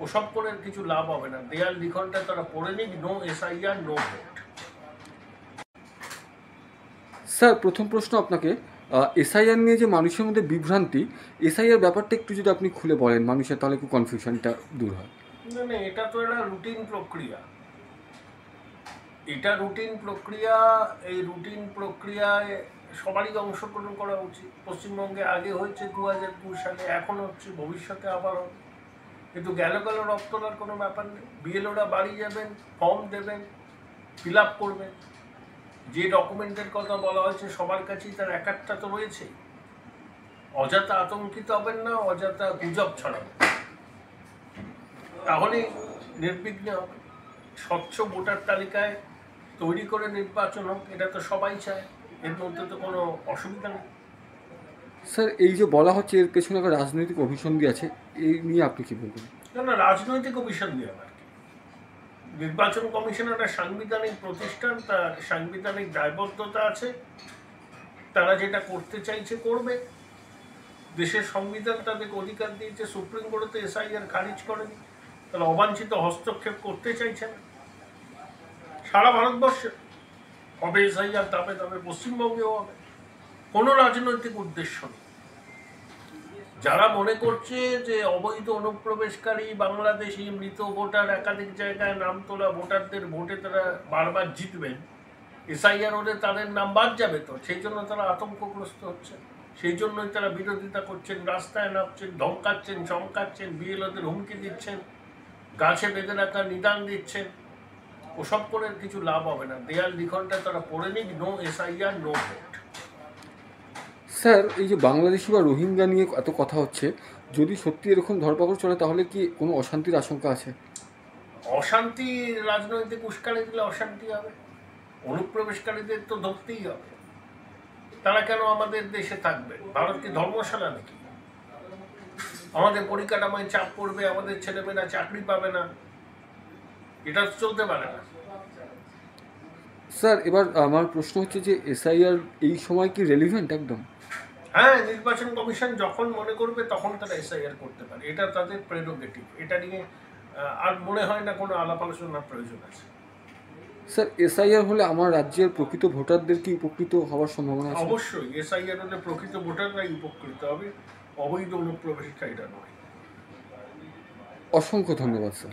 ওসব করে কিছু লাভ হবে না। দেয়াল লিখনটা তারা পড়ে নিক, no SIR no vote. Sir, প্রথম প্রশ্ন আপনাকে, এসআইআর নিয়ে যে মানুষের মধ্যে বিভ্রান্তি, এসআইআর ব্যাপারটা একটু যদি আপনি খুলে বলেন মানুষের, তাহলে একটু কনফিউশনটা দূর হয়। না না, এটা তো একটা রুটিন প্রক্রিয়া। এটা রুটিন প্রক্রিয়া। এই রুটিন প্রক্রিয়ায় সবারই অংশগ্রহণ করা উচিত। পশ্চিমবঙ্গে আগে হয়েছে 2002 সালে, এখন হচ্ছে, ভবিষ্যতে আবার হবে। কিন্তু গেল রক্ত তোলার কোনো ব্যাপার নেই। বিএলওরা বাড়ি যাবেন, ফর্ম দেবেন, ফিল আপ করবেন। যে ডকুমেন্টের কথা বলা হয়েছে সবার কাছেই তার এক একটা তো রয়েছে। অযথা আতঙ্কিত হবেন না, অযথা গুজব ছড়াবেন, তাহলেই নির্বিঘ্নে হবে। স্বচ্ছ ভোটার তালিকায় তৈরি করে নির্বাচন হোক, এটা তো সবাই চায়। এর মধ্যে তো কোনো অসুবিধা নেই। স্যার, এই যে বলা হচ্ছে এর পেছনে একটা রাজনৈতিক অভিসন্ধি আছে, এই নিয়ে আপনি কি বলবেন? না, রাজনৈতিক অভিসন্ধি আবার কি। নির্বাচন কমিশন একটা সাংবিধানিক প্রতিষ্ঠান, তার সাংবিধানিক দায়বদ্ধতা আছে। তারা যেটা করতে চাইছে করবে। দেশের সংবিধান তাদেরকে অধিকার দিয়েছে, সুপ্রিম কোর্টে এসআইআর খারিজ করেনি। তারা অবাঞ্ছিত হস্তক্ষেপ করতে চাইছে না। সারা ভারতবর্ষে হবে এসআইআর, দাবে দাবে পশ্চিমবঙ্গেও হবে। কোনো রাজনৈতিক উদ্দেশ্য নেই। যারা মনে করছে যে অবৈধ অনুপ্রবেশকারী বাংলাদেশি মৃত ভোটার একাধিক জায়গায় নাম তোলা ভোটারদের ভোটে তারা বারবার জিতবেন, এসআইআর হলে তাদের নাম বাদ যাবে, তো সেই জন্য তারা আতঙ্কগ্রস্ত হচ্ছে। সেই জন্যই তারা বিরোধিতা করছেন, রাস্তায় নামছেন, ধমকাচ্ছেন, চমকাচ্ছেন, বিএলওদের হুমকি দিচ্ছেন, গাছে বেঁধে রাখা নিদান দিচ্ছেন। ওসব করে কিছু লাভ হবে না। দেয়াল লিখনটা তারা পড়ে নিক, no SIR no vote. Sir, এই যে বাংলাদেশি বা রোহিঙ্গা নিয়ে এত কথা হচ্ছে, যদি সত্যি এরকম ধরপাকড় চলে তাহলে কি কোনো অশান্তির আশঙ্কা আছে? অশান্তি, রাজনৈতিক উস্কানি দিলে অশান্তি হবে। অনুপ্রবেশকারীদের তো ধরতেই হবে। তারা কেন আমাদের দেশে থাকবে? ভারত কি ধর্মশালা নাকি? আমাদের পরিকাঠামোয় চাপ পড়বে, আমাদের ছেলেমেয়েরা চাকরি পাবে না, এটা তো চলতে পারে না। স্যার, এবার আমার প্রশ্ন হচ্ছে যে এসআইআর এই সময় কি রেলিভেন্ট একদম? হ্যাঁ, নির্বাচন কমিশন যখন মনে করবে তখন তারা এসআইআর করতে পারে। এটা তাদের প্রেরোগেটিভ। এটা নিয়ে আর মনে হয় না কোনো আলাপ আলোচনার প্রয়োজন আছে। স্যার, এসআইআর হলে আমার রাজ্যের প্রকৃত ভোটারদের কি উপকৃত হওয়ার সম্ভাবনা আছে? অবশ্যই এসআইআর হলে প্রকৃত ভোটাররাই উপকৃত হবে, অবৈধ অনুপ্রবেশকারীরা নয়। অসংখ্য ধন্যবাদ স্যার।